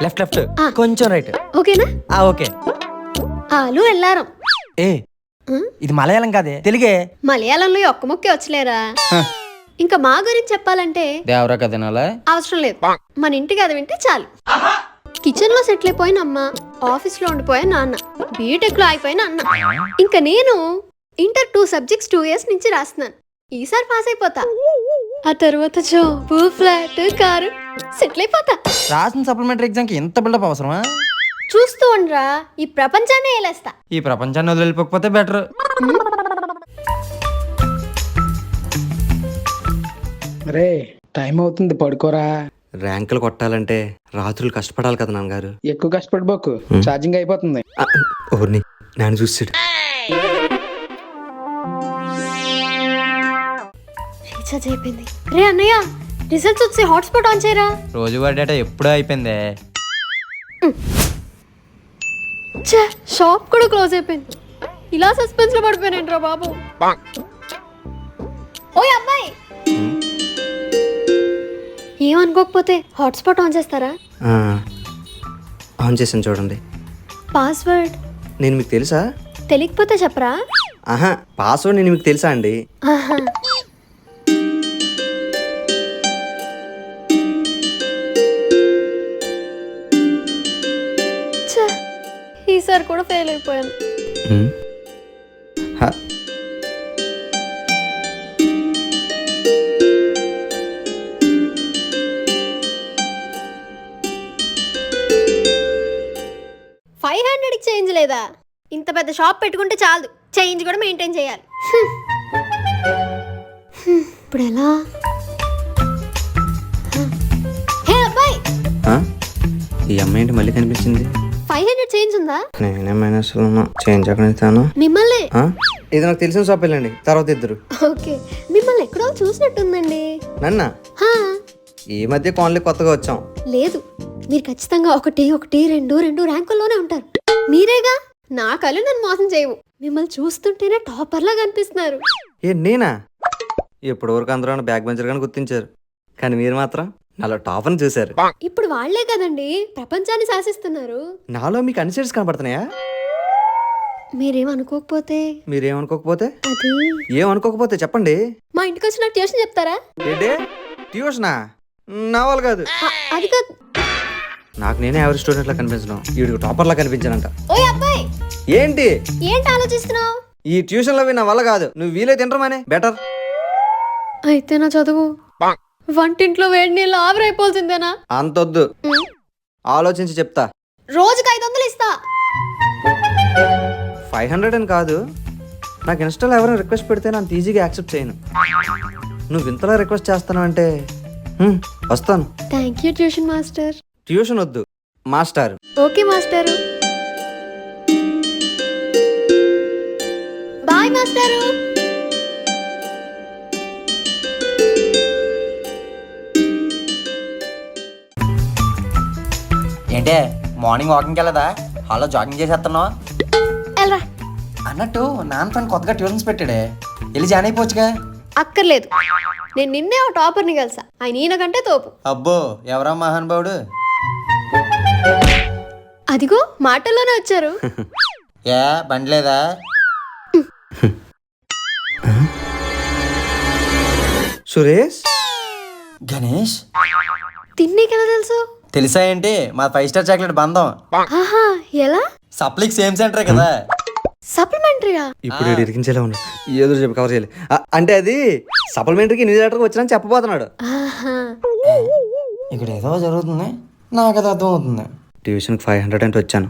Left left కొంచెం right. ఓకేనా? Okay. ఆలు ఎల్లారం. ఏ ఇది మలయాళం కాదే, తెలుగే. మలయాళంలో ఒక్క ముక్కే వచ్చలేరా? ఇంకా మా గురించి చెప్పాలంటే దేవరా కథనాలా అవసరం లేదు. మన ఇంటికి అది వింటే చాలు. కిచెన్ లో సెటిల్ అయిపోయిన అమ్మ, ఆఫీస్ లో ఉండిపోయిన నాన్న, బీటెక్ లో అయిపోయిన అన్న. ఇంకా నేను ఇంటర్ 2 సబ్జెక్ట్స్ 2 years నుంచి రాస్తున్నాను. ఈసారి పాస్ అయిపోతా. ఆ తర్వాత జాబ్, ఫ్లాట్, కారు, సెటిల్ అయిపోతా. రాసిన సప్లిమెంటరీ ఎగ్జామ్ కి ఎంత బిల్డప్ అవసరమా? చూస్తూ ఉండరా, ఈ ప్రపంచాన్ని ఏలేస్తా. ఈ ప్రపంచాన్ని వదిలిపోకపోతే బెటర్. రే టైం అవుతుంది, పడుకోరా. ర్యాంకులు కొట్టాలంటే రాత్రులు కష్టపడాలి కదా నాన్నగారు. ఎక్కువ కష్టపడిపోకు, ఛార్జింగ్ అయిపోతుంది. ఓర్ని నాన్న చూసాడు. రీఛార్జ్ అయిపోయింది. రే అన్నయ్య, రిజల్ట్స్ వచ్చి హాట్స్పాట్ ఆన్ చేయరా. రోజువారీ డేటా ఎప్పుడో అయిపోయిందే. షాప్ కూడా క్లోజ్ అయిపోయింది. ఇలా సస్పెన్స్ లో పడిపోయినంట్రా బాబు. ఓయ్ అబ్బాయి, ఏమనుకోకపోతే హాట్స్పాట్ ఆన్ చేస్తారా? ఆన్ చేసాను చూడండి. పాస్వర్డ్ నేను మీకు తెలుసా? తెలియకపోతే చెప్పరా. ఆహా, పాస్వర్డ్ నేను మీకు తెలుసా అండి? ఆహా. ఛే, ఈసారి కూడా ఫెయిల్ అయిపోయాను. హ, 500 చేంజ్ లేదా? ఇంత పెద్ద షాప్ పెట్టుకుంటే చాలు, చేంజ్ కూడా మెయింటైన్ చేయాలి. ఇప్పుడు ఎలా? హే అబ్బాయి, ఈ అమ్మాయి ఏంటి మళ్ళీ కనిపించింది? 500 చేంజ్ ఉందా? నేనే మైనస్ చేంజ్ అక్కడ ఇస్తాను. మిమ్మల్ని ఇది నాకు తెలిసిన షాప్ వెళ్ళండి, తర్వాత ఇద్దరు. ఓకే, మిమ్మల్ని ఎక్కడో చూసినట్టుందండి. నన్న హా, ఈ మధ్య కాలనీ కొత్తగా వచ్చాం. లేదు, మీరు ఖచ్చితంగా 1, 2 ర్యాంకుల్లోనే ఉంటారు. మీరేగా, నా కళ్ళు నన్ను మోసం చేయవు. మిమ్మల్ని చూస్తుంటేనే టాపర్ లా కనిపిస్తున్నారు. ఏ నేనా? ఇప్పటి వరకు అందరూ బ్యాక్ బెంచర్ గాని గుర్తించారు, కానీ మీరు మాత్రం నాలో టాప్ అని చూశారు. ఇప్పుడు వాళ్లే కదండి ప్రపంచాన్ని శాసిస్తున్నారు. నాలో మీకు అన్ని షేడ్స్ కనపడుతున్నాయా? మీరేమనుకోకపోతే మీరేమనుకోకపోతే? అది ఏమనుకోకపోతే చెప్పండి. మా ఇంటికి వచ్చి నాకు ట్యూషన్ చెప్తారా? ఏంటే ట్యూషనా? నా వాళ్ళు కాదు. అది కాదు. నాకు నేనే యావరేజ్ స్టూడెంట్ లా కనిపించడం, వీడికి టాపర్ లా కనిపించానంట. ఓయ్ అబ్బాయి, ఏంటి ఏంటి ఆలోచిస్తున్నావు? ఈ ట్యూషన్ లో నా వల్ల కాదు, నువ్వు వీలైతే తింటమానే బెటర్. అయితే నా చదువు వంటింట్లో వేడి నీళ్ళు ఆవిరైపోవాల్సిందేనా? అంతొద్దు, ఆలోచించి చెప్తా. రోజుకి 500 ఇస్తా. 500 అని కాదు, నాకు ఇన్స్టాలో ఎవరైనా రిక్వెస్ట్ పెడితే నేను ఈజీగా యాక్సెప్ట్ చేయను. నువ్వు ఇంతలా రిక్వెస్ట్ చేస్తాను అంటే వస్తాను. Thank you tuition master. Tuition వద్దు, master. Okay master. Bye master. ఏంటే మార్నింగ్ వాకింగ్కి వెళ్ళదా? హాల్లో జాగింగ్ చేసేస్తున్నావా? ఎల్రా. అన్నట్టు నాన్న తను కొత్తగా ట్యూషన్స్ పెట్టాడే, వెళ్ళి జాయిన్ అయిపోవచ్చుగా. అక్కర్లేదు, నేను నిన్నే ఓ టాపర్ని కలిసా. ఆయన ఈయనకంటే తోపు. అబ్బో, ఎవరా మహానుభావుడు? అదిగో మాటల్లోనే వచ్చారు. ఏ బండి లేదా? సురేష్, గణేష్ తిన్నీకెలా తెలుసు? తెలుసా ఏంటి? మా 5 స్టార్ చాక్లెట్ బంధం. ఆహా, ఎలా? సప్లిక్ సేమ్ సెంటర్ కదా. సప్లిమెంటరీయా? ఇప్పుడు ఇరికించేలా ఉన్నా, ఏదో చెప్పి కవర్ చేయాలి. అంటే అది సప్లిమెంటరీకి న్యూస్ లెటర్కి వచ్చినా చెప్పబోతున్నాడు. ఆహా, ఇక్కడ ఏదో జరుగుతుంది, నాకు అది అర్థం అవుతుంది. ట్యూషన్కి 500 అంటే వచ్చాను,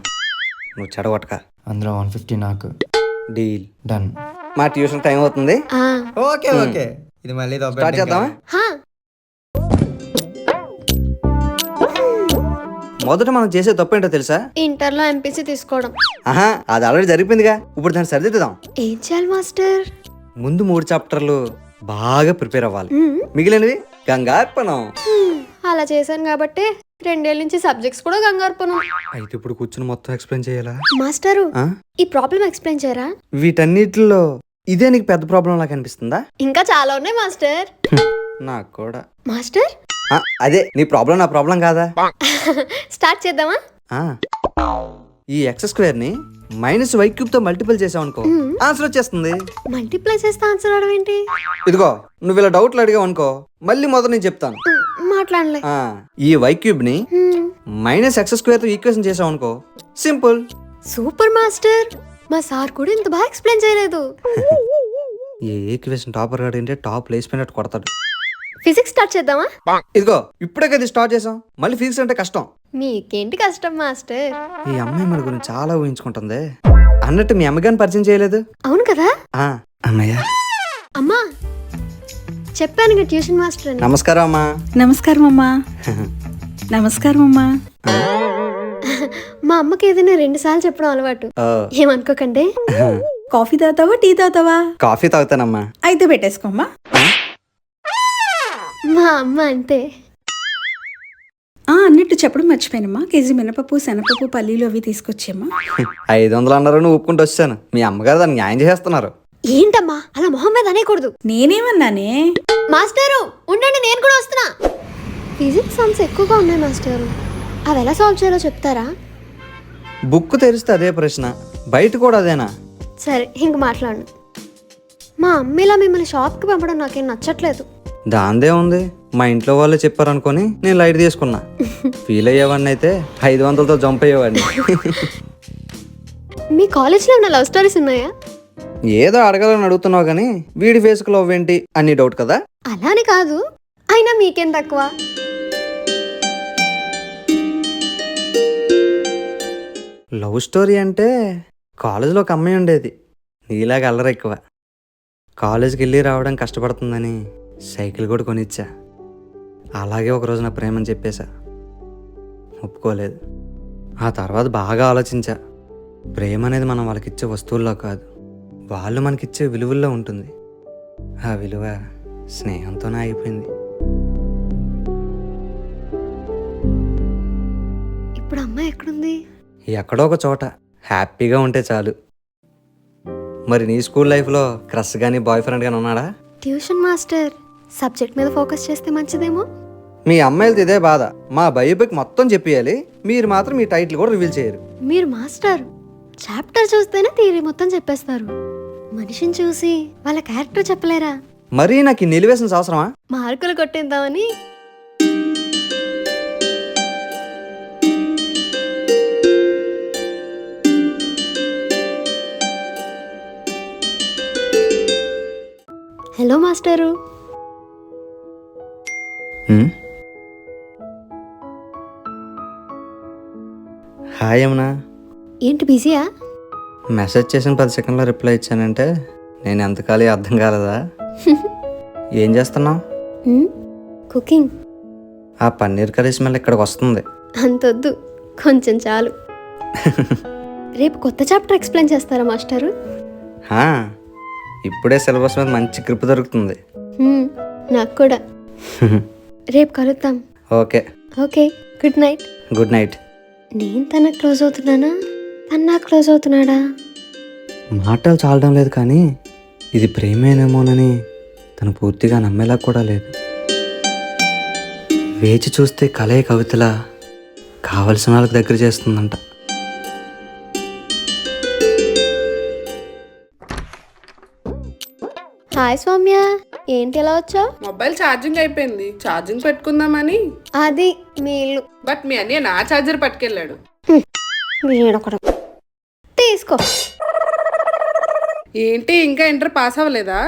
నువ్వు చెడగొట్టక. అందులో 150 నాకు. Deal done. మా ట్యూషన్ టైం అవుతుంది. ఆ, ఓకే ఓకే, ఇది మళ్ళీ స్టార్ట్ చేద్దామా? హా. మొదట మనం చేసే తప్పు ఏంటో తెలుసా? ఇంటర్లో ఎంపీసీ తీసుకోవడం. ఆహా, అది ఆల్రెడీ జరిగిపోయిందిగా, ఇప్పుడు దాన్ని సరిదిద్దాం. ఏం చేయాలి మాస్టర్? ముందు 3 చాప్టర్లు బాగా ప్రిపేర్ అవ్వాలి, మిగిలినవి గంగార్పణం. అలా చేశాను కాబట్టి 2 ఏళ్ళ నుంచి సబ్జెక్ట్స్ కూడా గంగార్పణం. అయితే ఇప్పుడు కూర్చుని మొత్తం ఎక్స్ప్లెయిన్ చేయాలా? మాస్టరు, ఆ? ఈ ప్రాబ్లం ఎక్స్ప్లెయిన్ చేయరా? వీటన్నిటిలో ఇదే నీకు పెద్ద ప్రాబ్లం లా కనిపిస్తుందా? ఇంకా చాలా ఉన్నాయి మాస్టర్. నాకు కూడా. మాస్టర్, అదే నీ ప్రాబ్లం నా ప్రాబ్లం కాదా? స్టార్ట్ చేద్దామా? ఆ, ఈ x² ని -y³ తో మల్టిపుల్ చేసావు అనుకో, ఆన్సర్ వచ్చేస్తుంది. మల్టిప్లై చేస్తే ఆన్సర్ రావడం ఏంటి? ఇదిగో నువ్వు ఇలా డౌట్లు అడిగావు అనుకో, మళ్ళీ మొదలు నేను చెప్తాను. మాట్లాడలే. ఈ y³ ని -x² తో ఈక్వేషన్ చేసావు అనుకో, సింపుల్. సూపర్ మాస్టర్, మా సార్ కూడా ఇంత బాగా ఎక్స్ప్లెయిన్ చేయలేదు. ఏ ఈక్వేషన్ టాపర్ గాడు ఏంటంటే టాప్ లేసిపోయినట్టు కొడతాడు. ఫిజిక్స్ స్టార్ట్ చేద్దామా? ఇదిగో ఇప్పుడే కదా స్టార్ట్ చేసాం, మళ్ళీ ఫిజిక్స్ అంటే కష్టం. మీకేంటి కష్టం మాస్టర్? ఈ అమ్మాయి మన గురించి చాలా ఊహించుకుంటుంది. అన్నట్టు మీ అమ్మగారిని పరిచయం చేయలేదు? అవును కదా. అమ్మయ్య. అమ్మా చెప్పాను ట్యూషన్ మాస్టర్ అని. నమస్కారం అమ్మా. నమస్కారం అమ్మా. నమస్కారం అమ్మా. మా అమ్మకి ఏదైనా 2 సార్లు చెప్పడం అలవాటు, ఏమనుకోకండి. కాఫీ తాగుతావా టీ తాగుతావా? కాఫీ తాగుతానమ్మా. అయితే పెట్టేసుకోమ్మా. మా అమ్మ అంతే. అన్నట్టు చెప్పడం మర్చిపోయానమ్మా, కేజీ మినపప్పు శనగపప్పు పల్లీలు అవి తీసుకొచ్చేమ్మా. 500 అన్నారు, ఒప్పుకుంటూ వచ్చాను. మీ అమ్మగారు దాన్ని న్యాయం చేస్తున్నారు. ఏంటమ్మా అలా మొహం మీద అనేకూడదు. నేనేమన్నానే? మాస్టరు ఉండండి, నేను కూడా వస్తున్నా. ఫిజిక్స్ సమ్స్ ఎక్కువగా ఉన్నాయి మాస్టరు, అవి ఎలా సాల్వ్ చేయాలో చెప్తారా? బుక్ తెరిస్తే అదే ప్రశ్న, బయట కూడా అదేనా? సరే ఇంక మాట్లాడను. మా అమ్మ ఇలా మిమ్మల్ని షాప్కి పంపడం నాకేం నచ్చట్లేదు. దాందే ఉంది, మా ఇంట్లో వాళ్ళే చెప్పారనుకొని నేను లైట్ తీసుకున్నా. ఫీల్ అయ్యేవాడిని అయితే 500తో జంప్ అయ్యేవాడిని. మీ కాలేజ్లో ఉన్న లవ్ స్టోరీస్ ఉన్నాయా? ఏదో అడగాలని అడుగుతున్నావు కానీ వీడి ఫేస్కు లవ్ ఏంటి అని డౌట్ కదా? అలానే కాదు, అయినా మీకేం తక్కువ. లవ్ స్టోరీ అంటే కాలేజీలో ఒక అమ్మాయి ఉండేది, నీలాగా అల్లరి ఎక్కువ. కాలేజీకి వెళ్ళి రావడం కష్టపడుతుందని సైకిల్ కూడా కొనిచ్చా. అలాగే ఒకరోజు నా ప్రేమని చెప్పేశా, ఒప్పుకోలేదు. ఆ తర్వాత బాగా ఆలోచించా, ప్రేమ అనేది మనం వాళ్ళకిచ్చే వస్తువుల్లో కాదు, వాళ్ళు మనకిచ్చే విలువల్లో ఉంటుంది. ఆ విలువ స్నేహంతోనే అయిపోయింది. ఇప్పుడు అమ్మాయి ఎక్కడుంది? ఎక్కడో ఒక చోట హ్యాపీగా ఉంటే చాలు. మరి నీ స్కూల్ లైఫ్లో క్రష్ కానీ బాయ్ ఫ్రెండ్ కానీ ఉన్నాడా? ట్యూషన్ మాస్టర్, సబ్జెక్ట్ మీద ఫోకస్ చేస్తే మంచిదేమో. మీ అమ్మాయిలతో ఇదే బాధ, మా బయోపిక్ మొత్తం చెప్పేయాలి, మీరు మాత్రం మీ టైటిల్ కూడా రివీల్ చేయరు. మీరు మాస్టర్ చాప్టర్ చూస్తేనే థియరీ మొత్తం చెప్పేస్తారు, మనిషిని చూసి వాళ్ళ క్యారెక్టర్ చెప్పలేరా? మరీ నాకు ఈ ఎలివేషన్స్ అవసరమా? మార్కులు కొట్టేద్దామని. Hello master. హాయ్ యమునా. ఏంటి బిజీయా? మెసేజ్ చేసిన 10 సెకండ్లో రిప్లై ఇచ్చానంటే నేను ఎంతకాలే అర్థం కాలేదా? ఏం చేస్తున్నావు? కుకింగ్. ఆ పన్నీర్ కర్రీ స్మెల్ ఇక్కడికి వస్తుంది. అంతొద్దు, కొంచెం చాలు. రేపు కొత్త చాప్టర్ ఎక్స్ప్లెయిన్ చేస్తారా మాస్టరు? ఇప్పుడే సిలబస్ మీద మంచి గ్రిప్ దొరుకుతుంది. నాకు కూడా. రేపు కలుద్దాం. Okay. Okay, good night. Good night. నేను తనకు క్లోజ్ అవుతున్నానా, తను నాకు క్లోజ్ అవుతున్నాడా? మాటలు చాలడం లేదు కానీ ఇది ప్రేమేనేమోనని తను పూర్తిగా నమ్మేలా కూడా లేదు. వేచి చూస్తే కలే కవితలా కావలసిన వాళ్ళకి దగ్గర చేస్తుందంట. హాయ్ సౌమ్య, ఏంటి ఎలా వచ్చావు? మొబైల్ ఛార్జింగ్ అయిపోయింది, ఛార్జింగ్ పెట్టుకుందామని. అది మీ ఇల్లు. బట్ మీ అన్నయ్య నా ఛార్జర్ పట్టుకెళ్ళాడు. వీడొకడు. తీసుకో. ఏంటి ఇంకా ఇంటర్ పాస్ అవ్వలేదా?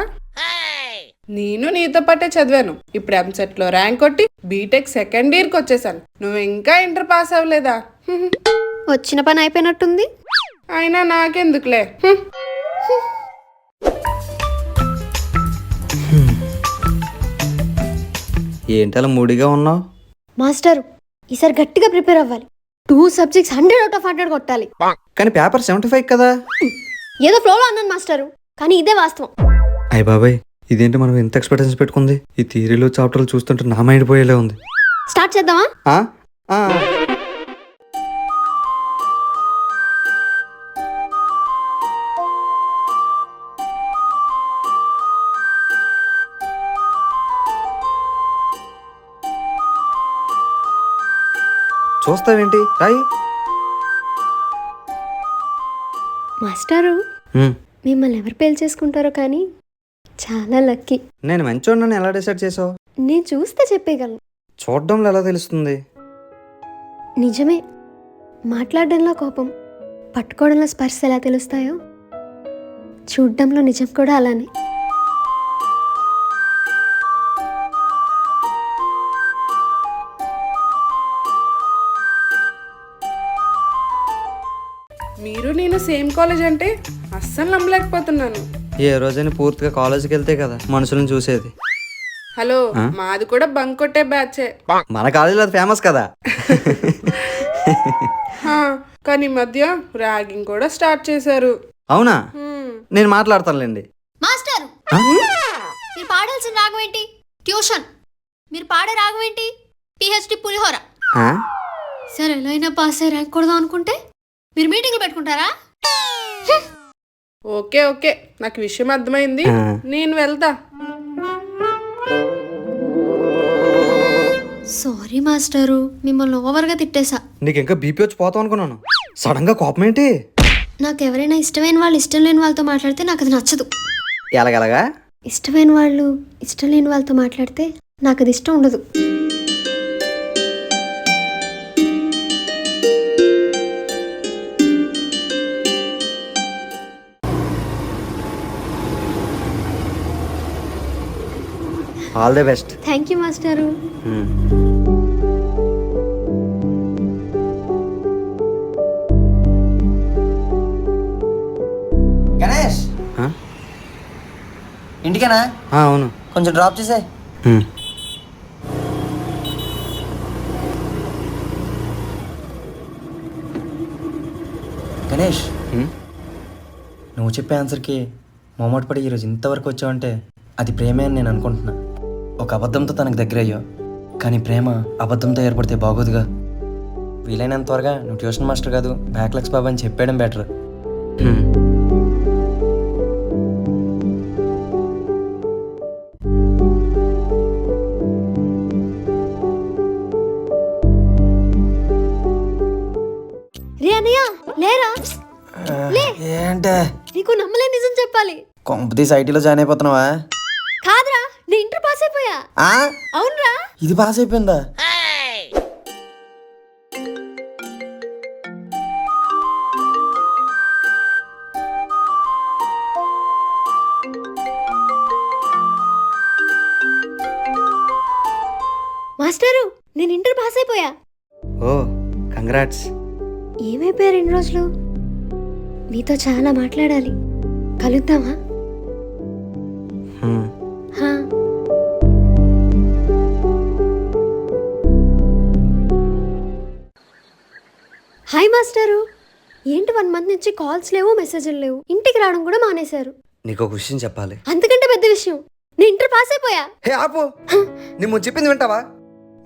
నేను నీతో పాటే చదివాను, ఇప్పుడు ఎంసెట్ లో ర్యాంక్ కొట్టి బీటెక్ సెకండ్ ఇయర్ కి వచ్చేసాను. నువ్వు ఇంకా ఇంటర్ పాస్ అవ్వలేదా? వచ్చిన పని అయిపోయినట్టుంది. అయినా నాకెందుకులే. ఏంటలా మూడిగా ఉన్నావు? మాస్టర్ ఈసారి గట్టిగా ప్రిపేర్ అవ్వాలి. 2 సబ్జెక్ట్స్ 100 out of 100 కొట్టాలి. కానీ పేపర్ 75 కదా? ఏదో ఫ్లోలో అన్నాను మాస్టరు, కానీ ఇదే వాస్తవం. అయ్య బాబాయ్, ఇదేంటి మనం ఎంత ఎక్స్పెక్టేషన్స్ పెట్టుకుంది? ఈ థియరీలో చాప్టర్లు చూస్తుంటే నా మైండ్ పోయేలా ఉంది. స్టార్ట్ చేద్దామా? చూస్తావేంటి రాయి. మాస్టారు, హ్మ్. మిమ్మల్ని ఎవరు పెళ్లి చేసుకుంటారో కానీ చాలా లక్కీ. నేను మంచోడిని ఎలా డిసైడ్ చేసావు? నేను చూస్తే చెప్పేయగలను. చూడడంలో ఎలా తెలుస్తుంది? నిజమే, మాట్లాడడంలో కోపం, పట్టుకోవడంలో స్పర్శ ఎలా తెలుస్తాయో చూడడంలో నిజం కూడా అలానే. మీరు నేను సేమ్ కాలేజ్ అంటే అస్సలు నమ్మలేకపోతున్నాను. ఏ రోజైనా పూర్తిగా కాలేజీకి వెళ్తే కదా మనుషులను చూసేది. హలో, మాది కూడా బంక్ కొట్టే బ్యాచే. మన కాలేజీలో అది ఫేమస్ కదా. హా, కానీ ఈ మధ్య ర్యాగింగ్ కూడా స్టార్ట్ చేశారు. అవునా? నేను మాట్లాడతానులేండి. మాస్టర్, మీరు పాడాల్సిన రాగం ఏంటి? ట్యూషన్. మీరు పాడే రాగం ఏంటి? పిహెచ్డి పులిహోర. ఆ? సరే, ఎలా అయినా పాస్ అయ్యి ర్యాంక్ కొడదాం అనుకుంటే మీరు మీటింగ్లు పెట్టుకుంటారా? ఓకే ఓకే, నాకు విషయం అర్థమైంది, నేను వెళ్తా. సారీ మాస్టరు, మిమ్మల్ని ఓవర్గా తిట్టేశా. నీకు ఇంకా బీపీ వచ్చి పోతాం అనుకున్నాను. సడన్ గా కోపం ఏంటి? నాకు ఎవరైనా ఇష్టమైన వాళ్ళు ఇష్టం లేని వాళ్ళతో మాట్లాడితే నాకు అది నచ్చదు. ఎలాగలగా? ఇష్టమైన వాళ్ళు ఇష్టం లేని వాళ్ళతో మాట్లాడితే నాకు అది ఇష్టం ఉండదు. All the best. Thank you master. Ganesh, ఇంటికేనా? అవును. కొంచెం డ్రాప్ చేసే. గణేష్, నువ్వు చెప్పే ఆన్సర్కి మొహమాట పడి ఈరోజు ఇంతవరకు వచ్చావంటే అది ప్రేమే అని నేను అనుకుంటున్నా. ఒక అబద్ధంతో తనకు దగ్గర అయ్యావు, కానీ ప్రేమ అబద్ధంతో ఏర్పడితే బాగోదుగా. వీలైనంత త్వరగా నువ్వు ట్యూషన్ మాస్టర్ కాదు బ్యాక్లెక్స్ బాబు అని చెప్పేయడం బెటర్. రే అన్నయ్య, లేరా? ఏంటే నీకు నమ్మలే నిజం చెప్పాలి. కొంపతీసి ఐటీలో జాయిన్ అయిపోతున్నావా? కాదురా, నేను ఇంటర్ పాస్ అయిపోయా. అవునరా. ఇది పాస్ అయిపోయిందా? మాస్టరు, నేను ఇంటర్ పాస్ అయిపోయా. ఓ, కంగ్రాట్స్. ఏమైపోయారు 2 రోజులు? మీతో చాలా మాట్లాడాలి. కలుద్దామా? హా. హాయ్ మాస్టరు, ఏంటి 1 మంత్ నుంచి కాల్స్ లేవు, మెసేజ్లు లేవు, ఇంటికి రావడం కూడా మానేశారు. నీకు ఒక విషయం చెప్పాలి. అంతకంటే పెద్ద విషయం, నేను ఇంటర్ పాస్ అయిపోయా. హే ఆపు, నేను చెప్పింది వింటావా?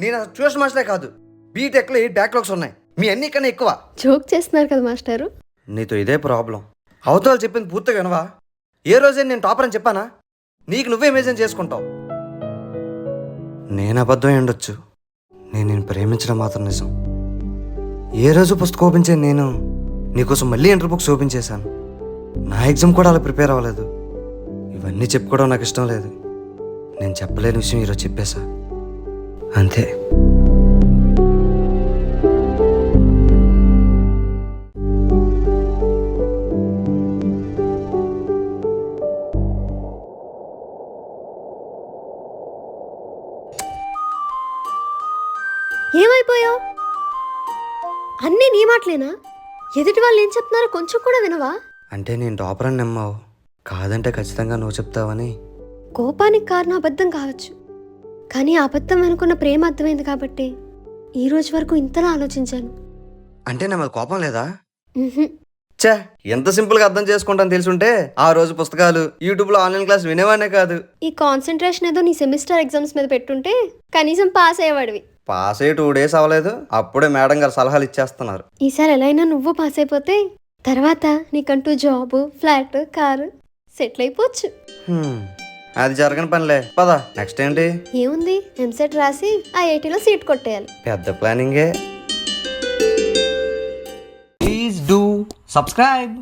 నేను ట్యూషన్ మాస్టరే కాదు, బీటెక్లో 8 బ్యాక్లాగ్స్ ఉన్నాయి. మీ అన్ని కన్నా ఎక్కువ. జోక్ చేస్తున్నారు కదా మాస్టారు. నీతో ఇదే ప్రాబ్లం. అవతల చెప్పింది పూర్తిగా వినవా? ఏ రోజే నేను టాపర్ అని చెప్పానా? నీకు నువ్వే ఇమేజిన్ చేసుకుంటావు. నేను అబద్ధం ఉండొచ్చు, నేను ప్రేమించడం మాత్రం నిజం. ఏ రోజు పుస్తకం ఓపెన్ చేయను నేను నీకోసం మళ్ళీ ఇంటర్ బుక్స్ ఓపెన్ చేశాను. నా ఎగ్జామ్ కూడా అలా ప్రిపేర్ అవ్వలేదు. ఇవన్నీ చెప్పుకోవడం నాకు ఇష్టం లేదు. నేను చెప్పలేని విషయం ఈరోజు చెప్పేశా, అంతే. ఏమైపోయావు? అన్నీ నీ మాటలేనా? ఎదుటి వాళ్ళు ఏం చెప్తున్నారో కొంచెం కూడా వినవా? అంటే నేను టాపర్ అని నమ్మావు, కాదంటే ఖచ్చితంగా నువ్వు చెప్తావని. కోపానికి కారణం అబద్ధం కావచ్చు, కానీ ఆ అబద్ధం వెనుకున్న ప్రేమ అర్థమైంది కాబట్టి ఈ రోజు వరకు ఇంతలా ఆలోచించాను. అంటే నా మీద కోపం లేదా? ఉహుం. ఛే, ఎంత సింపుల్గా అర్థం చేసుకుంటాను తెలుసుంటే ఆ రోజు పుస్తకాలు యూట్యూబ్లో ఆన్లైన్ క్లాస్ వినేవానే కాదు. ఈ కాన్సన్ట్రేషన్ ఏదో నీ సెమిస్టర్ ఎగ్జామ్స్ మీద పెట్టుంటే కనీసం పాస్ అయ్యేవాడివి. పాస్ అయ్యి 2 days అవ్వలేదు, అప్పుడే మేడం గారు సలహాలు ఇచ్చేస్తున్నారు. ఈసారి ఎలా అయినా నువ్వు పాస్ అయిపోతే తర్వాత నీకంటూ జాబు, ఫ్లాట్, కారు సెటిల్ అయిపోవచ్చు. అది జరగని పనిలే. పద, నెక్స్ట్ ఏంటి? ఏముంది, ఎంసెట్ రాసి IITలో సీట్ కొట్టేయాలి. పెద్ద ప్లానింగే. Please do subscribe.